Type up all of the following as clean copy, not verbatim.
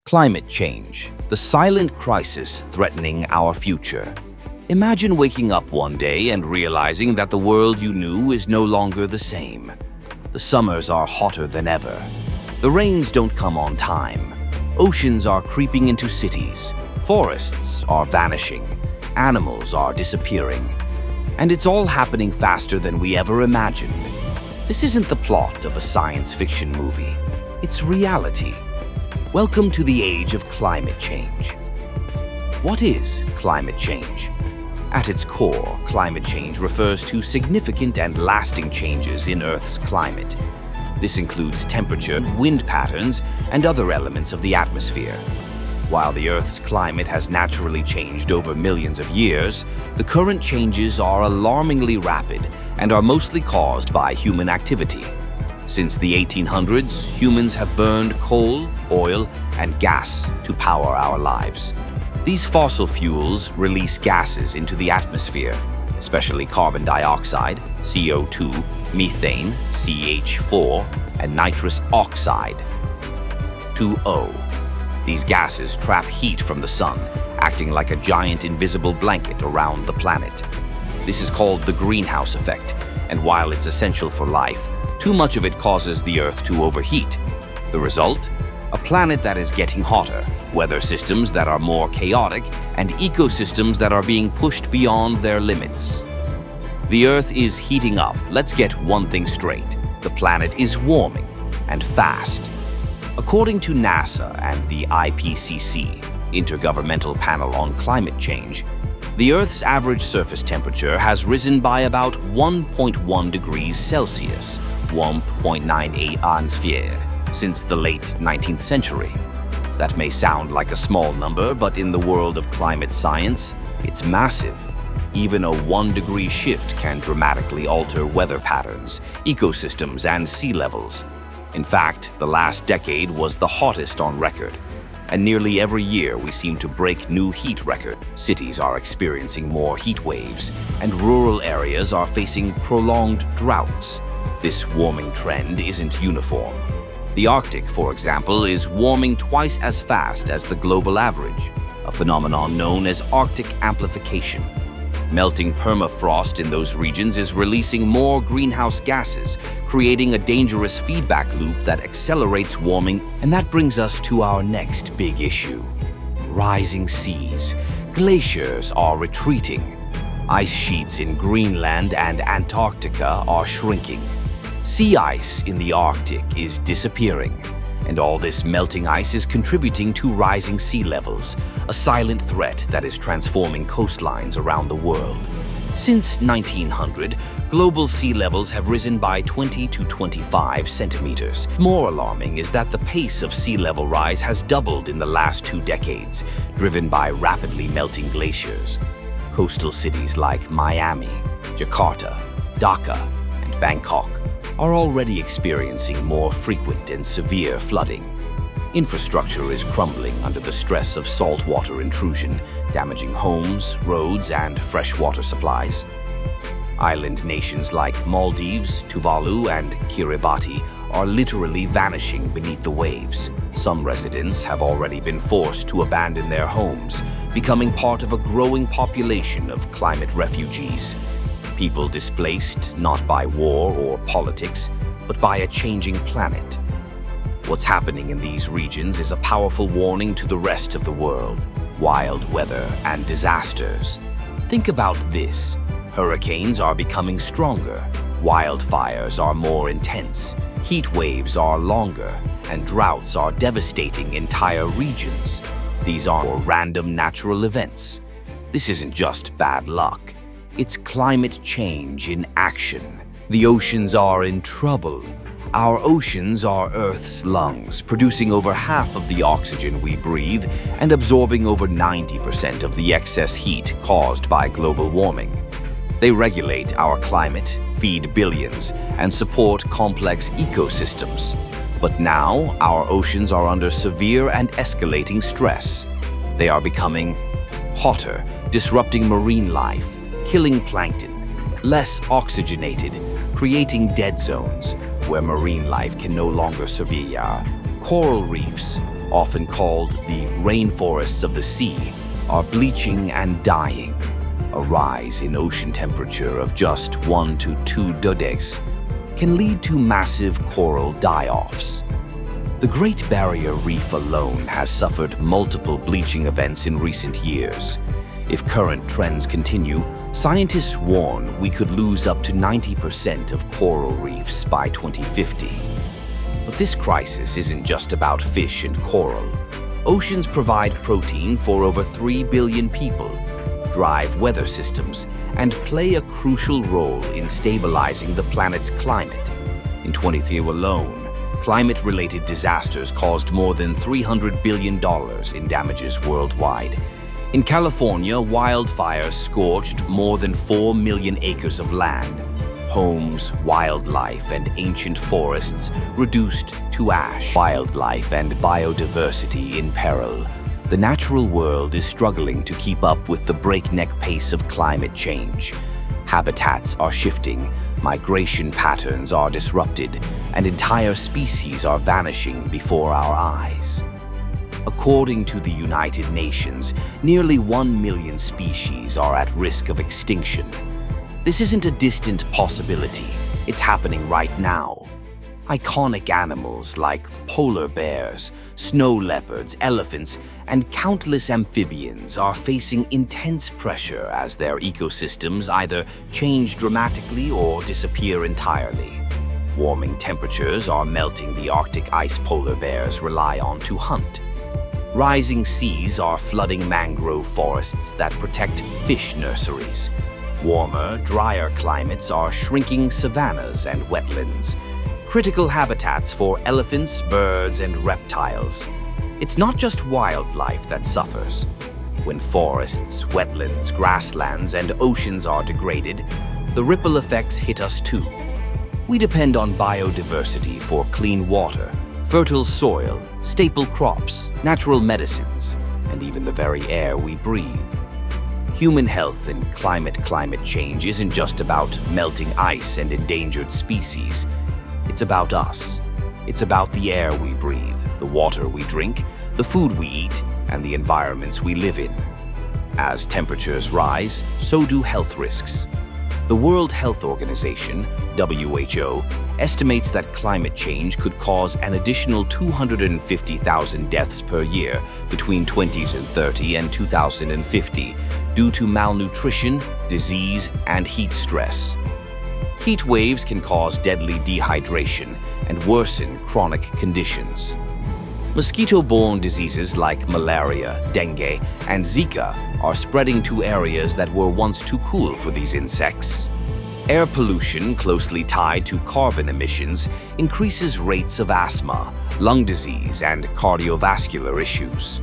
Climate change, the silent crisis threatening our future. Imagine waking up one day and realizing that the world you knew is no longer the same. The summers are hotter than ever. The rains don't come on time. Oceans are creeping into cities. Forests are vanishing. Animals are disappearing. And it's all happening faster than we ever imagined. This isn't the plot of a science fiction movie. It's reality. Welcome to the age of climate change. What is climate change? At its core, climate change refers to significant and lasting changes in Earth's climate. This includes temperature, wind patterns, and other elements of the atmosphere. While the Earth's climate has naturally changed over millions of years, the current changes are alarmingly rapid and are mostly caused by human activity. Since the 1800s, humans have burned coal, oil, and gas to power our lives. These fossil fuels release gases into the atmosphere, especially carbon dioxide, CO2, methane, CH4, and nitrous oxide, 2O. These gases trap heat from the sun, acting like a giant invisible blanket around the planet. This is called the greenhouse effect, and while it's essential for life, too much of it causes the Earth to overheat. The result? A planet that is getting hotter, weather systems that are more chaotic, and ecosystems that are being pushed beyond their limits. The Earth is heating up. Let's get one thing straight. The planet is warming, and fast. According to NASA and the IPCC, Intergovernmental Panel on Climate Change, the Earth's average surface temperature has risen by about 1.1 degrees Celsius, 1.98 ⁻⁴, since the late 19th century. That may sound like a small number, but in the world of climate science, it's massive. Even a 1-degree shift can dramatically alter weather patterns, ecosystems, and sea levels. In fact, the last decade was the hottest on record, and nearly every year we seem to break new heat records. Cities are experiencing more heat waves, and rural areas are facing prolonged droughts. This warming trend isn't uniform. The Arctic, for example, is warming twice as fast as the global average, a phenomenon known as Arctic amplification. Melting permafrost in those regions is releasing more greenhouse gases, creating a dangerous feedback loop that accelerates warming, and that brings us to our next big issue. Rising seas. Glaciers are retreating. Ice sheets in Greenland and Antarctica are shrinking. Sea ice in the Arctic is disappearing, and all this melting ice is contributing to rising sea levels, a silent threat that is transforming coastlines around the world. Since 1900, global sea levels have risen by 20 to 25 centimeters. More alarming is that the pace of sea level rise has doubled in the last 2 decades, driven by rapidly melting glaciers. Coastal cities like Miami, Jakarta, Dhaka, and Bangkok are already experiencing more frequent and severe flooding. Infrastructure is crumbling under the stress of saltwater intrusion, damaging homes, roads, and freshwater supplies. Island nations like Maldives, Tuvalu, and Kiribati are literally vanishing beneath the waves. Some residents have already been forced to abandon their homes, becoming part of a growing population of climate refugees. People displaced not by war or politics, but by a changing planet. What's happening in these regions is a powerful warning to the rest of the world. Wild weather and disasters. Think about this. Hurricanes are becoming stronger. Wildfires are more intense. Heat waves are longer, and droughts are devastating entire regions. These aren't random natural events. This isn't just bad luck. It's climate change in action. The oceans are in trouble. Our oceans are Earth's lungs, producing over half of the oxygen we breathe and absorbing over 90% of the excess heat caused by global warming. They regulate our climate, feed billions, and support complex ecosystems. But now, our oceans are under severe and escalating stress. They are becoming hotter, disrupting marine life, killing plankton, less oxygenated, creating dead zones where marine life can no longer survive. Coral reefs, often called the rainforests of the sea, are bleaching and dying. A rise in ocean temperature of just 1 to 2 degrees can lead to massive coral die-offs. The Great Barrier Reef alone has suffered multiple bleaching events in recent years. If current trends continue, scientists warn we could lose up to 90% of coral reefs by 2050. But this crisis isn't just about fish and coral. Oceans provide protein for over 3 billion people, drive weather systems, and play a crucial role in stabilizing the planet's climate. In 2023 alone, climate-related disasters caused more than $300 billion in damages worldwide. In California, wildfires scorched more than 4 million acres of land. Homes, wildlife, and ancient forests reduced to ash. Wildlife and biodiversity in peril. The natural world is struggling to keep up with the breakneck pace of climate change. Habitats are shifting, migration patterns are disrupted, and entire species are vanishing before our eyes. According to the United Nations, nearly 1 million species are at risk of extinction. This isn't a distant possibility, it's happening right now. Iconic animals like polar bears, snow leopards, elephants, and countless amphibians are facing intense pressure as their ecosystems either change dramatically or disappear entirely. Warming temperatures are melting the Arctic ice polar bears rely on to hunt. Rising seas are flooding mangrove forests that protect fish nurseries. Warmer, drier climates are shrinking savannas and wetlands, critical habitats for elephants, birds, and reptiles. It's not just wildlife that suffers. When forests, wetlands, grasslands, and oceans are degraded, the ripple effects hit us too. We depend on biodiversity for clean water, fertile soil, staple crops, natural medicines, and even the very air we breathe. Human health and climate change isn't just about melting ice and endangered species. It's about us. It's about the air we breathe, the water we drink, the food we eat, and the environments we live in. As temperatures rise, so do health risks. The World Health Organization, WHO, estimates that climate change could cause an additional 250,000 deaths per year between 2030 and 2050 due to malnutrition, disease, and heat stress. Heat waves can cause deadly dehydration and worsen chronic conditions. Mosquito-borne diseases like malaria, dengue, and Zika are spreading to areas that were once too cool for these insects. Air pollution, closely tied to carbon emissions, increases rates of asthma, lung disease, and cardiovascular issues.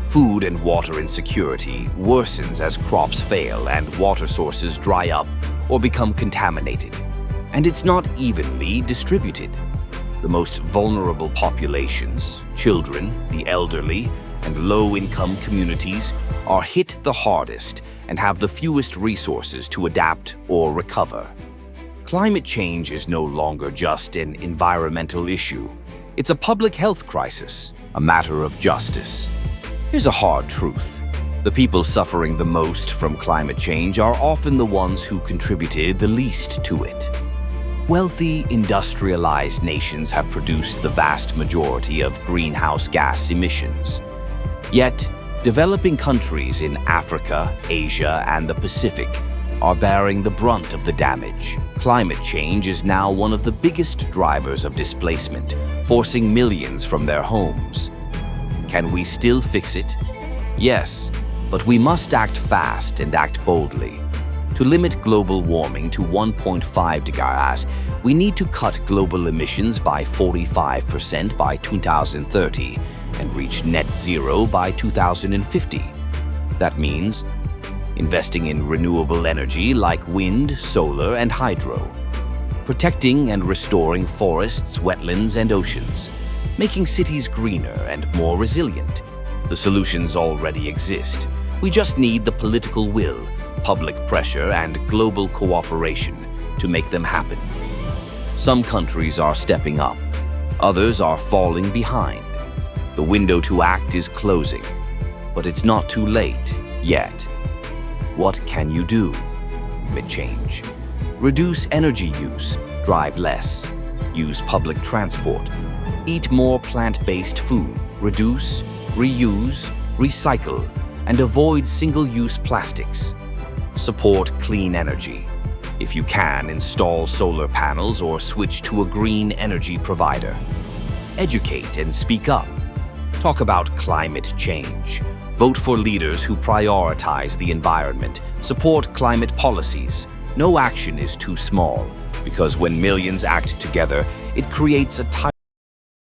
Food and water insecurity worsens as crops fail and water sources dry up or become contaminated. And it's not evenly distributed. The most vulnerable populations, children, the elderly, and low-income communities are hit the hardest and have the fewest resources to adapt or recover. Climate change is no longer just an environmental issue. It's a public health crisis, a matter of justice. Here's a hard truth. The people suffering the most from climate change are often the ones who contributed the least to it. Wealthy, industrialized nations have produced the vast majority of greenhouse gas emissions. Yet, developing countries in Africa, Asia, and the Pacific are bearing the brunt of the damage. Climate change is now one of the biggest drivers of displacement, forcing millions from their homes. Can we still fix it? Yes, but we must act fast and act boldly. To limit global warming to 1.5 degrees, we need to cut global emissions by 45% by 2030 and reach net zero by 2050. That means investing in renewable energy like wind, solar, and hydro, protecting and restoring forests, wetlands, and oceans, making cities greener and more resilient. The solutions already exist. We just need the political will, public pressure, and global cooperation to make them happen. Some countries are stepping up, others are falling behind. The window to act is closing, but it's not too late yet. What can you do? Climate change. Reduce energy use, drive less, use public transport, eat more plant-based food, reduce, reuse, recycle, and avoid single-use plastics. Support clean energy. If you can, install solar panels or switch to a green energy provider. Educate and speak up. Talk about climate change. Vote for leaders who prioritize the environment. Support climate policies. No action is too small, because when millions act together, it creates a